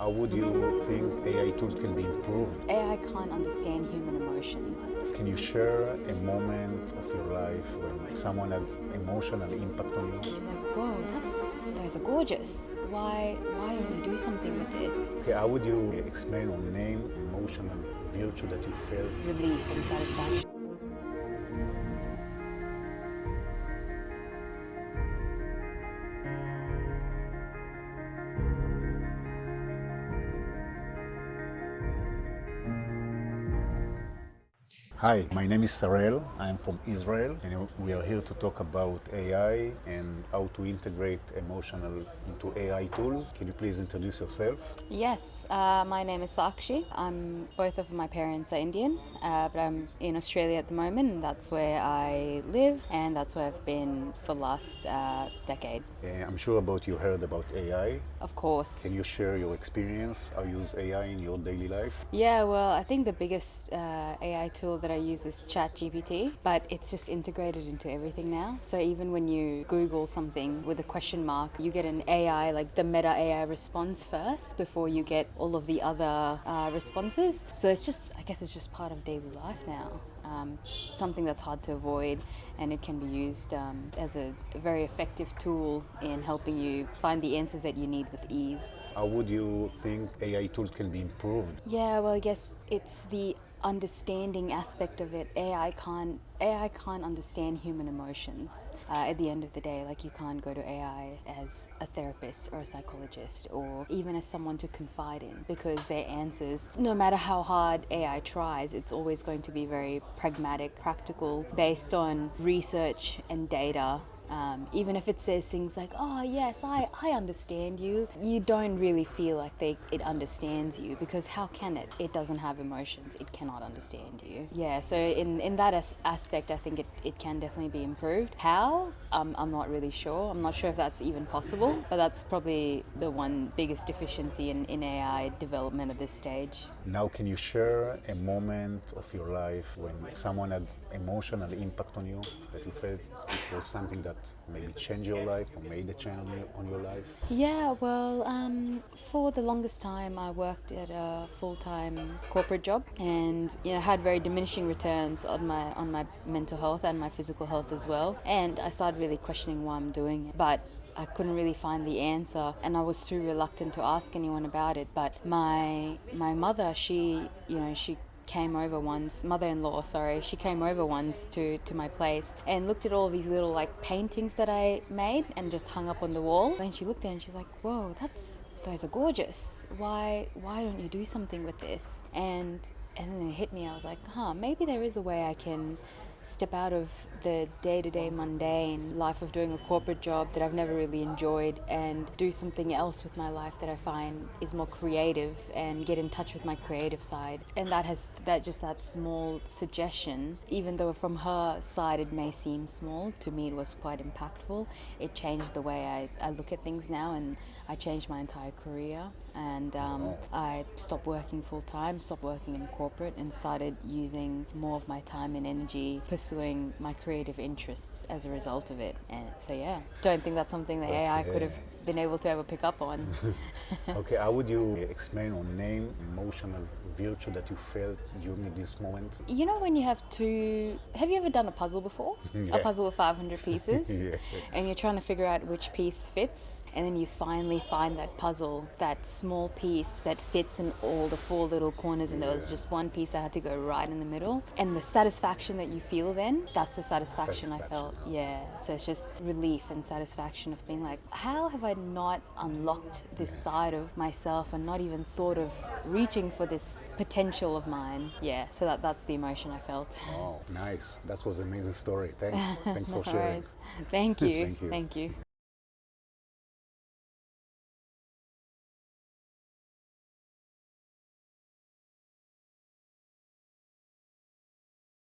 How would you think AI tools can be improved? AI can't understand human emotions. Can you share a moment of your life when someone had emotional impact on you? She's like, whoa, those are gorgeous. Why don't you do something with this? Okay, how would you explain or name emotional virtue that you felt? Relief and satisfaction. Hi, my name is Sarel. I am from Israel, and we are here to talk about AI and how to integrate emotional into AI tools. Can you please introduce yourself? Yes, my name is Sakshi. Both of my parents are Indian, but I'm in Australia at the moment, and that's where I live, and that's where I've been for the last decade. I'm sure about you heard about AI. Of course. Can you share your experience? How you use AI in your daily life? Yeah, well, I think the biggest AI tool that I use is ChatGPT, but it's just integrated into everything now. So even when you Google something with a question mark, you get an AI, like the meta AI response first before you get all of the other responses. So I guess it's just part of daily life now. It's something that's hard to avoid, and it can be used as a very effective tool in helping you find the answers that you need with ease. How would you think AI tools can be improved? Yeah, well, I guess it's the understanding aspect of it. AI can't understand human emotions. At the end of the day, like, you can't go to AI as a therapist or a psychologist or even as someone to confide in, because their answers, no matter how hard AI tries, it's always going to be very pragmatic, practical, based on research and data. Even if it says things like, oh yes, I understand you, you don't really feel like it understands you, because how can it? It doesn't have emotions, it cannot understand you. Yeah, so in that aspect, I think it can definitely be improved. How? I'm not really sure. I'm not sure if that's even possible, but that's probably the one biggest deficiency in AI development at this stage. Now, can you share a moment of your life when someone had emotional impact on you, that you felt it was something that maybe changed your life or made a change on your life? Yeah, well, for the longest time, I worked at a full-time corporate job, and had very diminishing returns on my mental health and my physical health as well. And I started really questioning why I'm doing it, but I couldn't really find the answer, and I was too reluctant to ask anyone about it. But my mother, she came over once, mother-in-law, sorry, she came over once to my place and looked at all these little like paintings that I made and just hung up on the wall. And she looked at it and she's like, whoa, those are gorgeous. Why don't you do something with this? And then it hit me. I was like, maybe there is a way I can step out of the day-to-day mundane life of doing a corporate job that I've never really enjoyed and do something else with my life that I find is more creative, and get in touch with my creative side. And that small suggestion, even though from her side it may seem small, to me it was quite impactful. It changed the way I look at things now, and I changed my entire career. And I stopped working full-time, stopped working in corporate, and started using more of my time and energy pursuing my creative interests as a result of it. And so yeah, don't think that's something that AI could have been able to ever pick up on. Okay, how would you explain or name emotional virtue that you felt during this moment? You know, when you have you ever done a puzzle before? Yeah. A puzzle with 500 pieces? Yeah. And you're trying to figure out which piece fits, and then you finally find that puzzle, that small piece that fits in all the 4 little corners, and there was just one piece that had to go right in the middle. And the satisfaction that you feel then, that's the satisfaction I felt. Yeah, so it's just relief and satisfaction of being like, how have I not unlocked this side of myself and not even thought of reaching for this potential of mine? Yeah, so that's the emotion I felt. Oh, nice. That was an amazing story. Thanks. Thanks for No sharing. worries. Thank you. Thank you. Thank you.